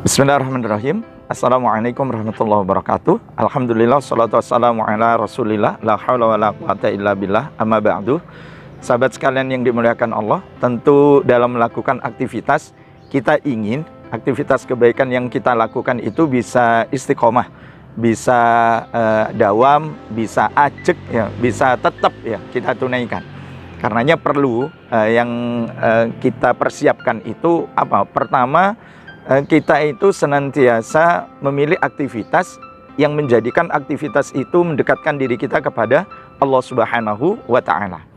Bismillahirrahmanirrahim. Assalamualaikum warahmatullahi wabarakatuh. Alhamdulillah, salatu wassalamu ala rasulillah, la hawla wa la quwata illa billah, amma ba'du. Sahabat sekalian yang dimuliakan Allah, tentu dalam melakukan aktivitas, kita ingin aktivitas kebaikan yang kita lakukan itu bisa istiqomah, bisa dawam, bisa ajek, ya, bisa tetap ya kita tunaikan. Karenanya perlu yang kita persiapkan itu apa? Pertama, kita itu senantiasa memilih aktivitas yang menjadikan aktivitas itu mendekatkan diri kita kepada Allah Subhanahu wa Ta'ala.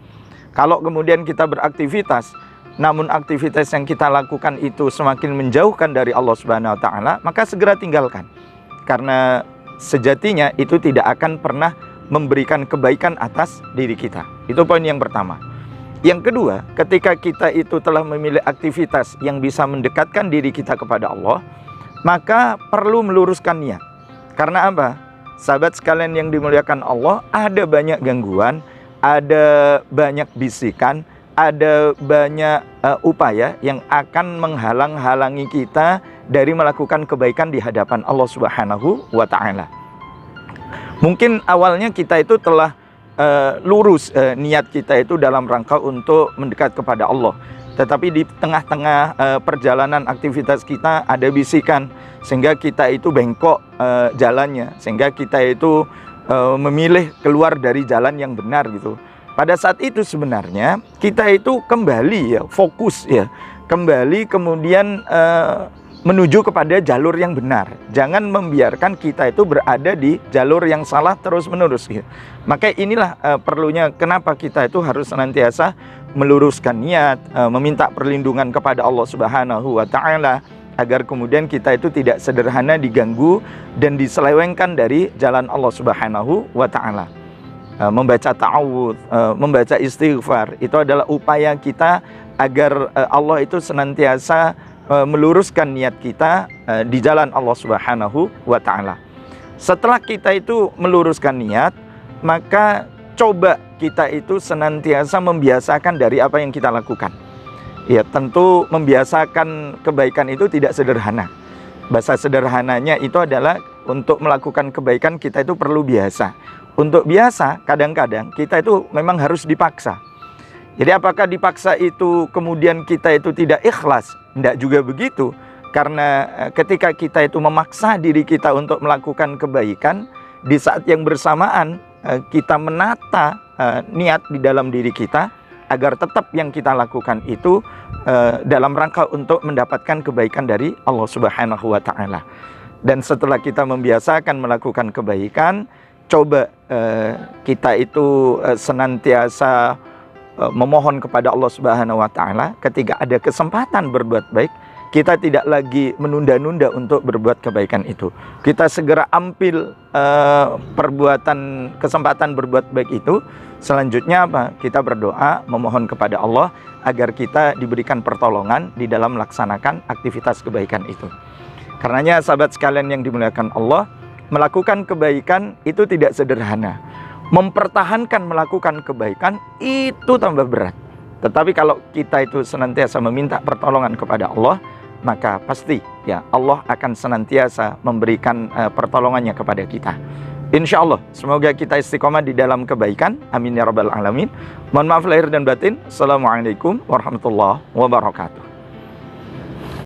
Kalau kemudian kita beraktivitas, namun aktivitas yang kita lakukan itu semakin menjauhkan dari Allah Subhanahu wa Ta'ala, maka segera tinggalkan. Karena sejatinya itu tidak akan pernah memberikan kebaikan atas diri kita. Itu poin yang pertama. Yang kedua, ketika kita itu telah memilih aktivitas yang bisa mendekatkan diri kita kepada Allah, maka perlu meluruskan niat. Karena apa? Sahabat sekalian yang dimuliakan Allah, ada banyak gangguan, ada banyak bisikan, ada banyak upaya yang akan menghalang-halangi kita dari melakukan kebaikan di hadapan Allah Subhanahu wa Ta'ala. Mungkin awalnya kita itu telah lurus niat kita itu dalam rangka untuk mendekat kepada Allah. Tetapi di tengah-tengah perjalanan aktivitas kita ada bisikan, sehingga kita itu bengkok jalannya, sehingga kita itu memilih keluar dari jalan yang benar gitu. Pada saat itu sebenarnya kita itu kembali ya, fokus ya, kembali kemudian menuju kepada jalur yang benar. Jangan membiarkan kita itu berada di jalur yang salah terus-menerus gitu. Maka inilah perlunya kenapa kita itu harus senantiasa meluruskan niat, meminta perlindungan kepada Allah Subhanahu wa Ta'ala, agar kemudian kita itu tidak sederhana diganggu dan diselewengkan dari jalan Allah Subhanahu wa Ta'ala. Membaca ta'awudz, membaca istighfar, itu adalah upaya kita agar Allah itu senantiasa meluruskan niat kita di jalan Allah Subhanahu wa Ta'ala. Setelah kita itu meluruskan niat, maka coba kita itu senantiasa membiasakan dari apa yang kita lakukan. Ya, tentu membiasakan kebaikan itu tidak sederhana. Bahasa sederhananya itu adalah untuk melakukan kebaikan kita itu perlu biasa. Untuk biasa, kadang-kadang kita itu memang harus dipaksa. Jadi apakah dipaksa itu kemudian kita itu tidak ikhlas? Tidak juga begitu. Karena ketika kita itu memaksa diri kita untuk melakukan kebaikan, di saat yang bersamaan kita menata niat di dalam diri kita agar tetap yang kita lakukan itu dalam rangka untuk mendapatkan kebaikan dari Allah Subhanahu wa Ta'ala. Dan setelah kita membiasakan melakukan kebaikan, coba kita itu senantiasa memohon kepada Allah Subhanahu wa Ta'ala. Ketika ada kesempatan berbuat baik, kita tidak lagi menunda-nunda untuk berbuat kebaikan itu. Kita segera ambil kesempatan berbuat baik itu. Selanjutnya apa? Kita berdoa, memohon kepada Allah agar kita diberikan pertolongan di dalam melaksanakan aktivitas kebaikan itu. Karenanya sahabat sekalian yang dimuliakan Allah, melakukan kebaikan itu tidak sederhana. Mempertahankan melakukan kebaikan itu tambah berat. Tetapi kalau kita itu senantiasa meminta pertolongan kepada Allah, maka pasti ya Allah akan senantiasa memberikan pertolongannya kepada kita. Insya Allah, semoga kita istiqomah di dalam kebaikan. Amin ya rabbal alamin. Mohon maaf lahir dan batin. Assalamualaikum warahmatullahi wabarakatuh.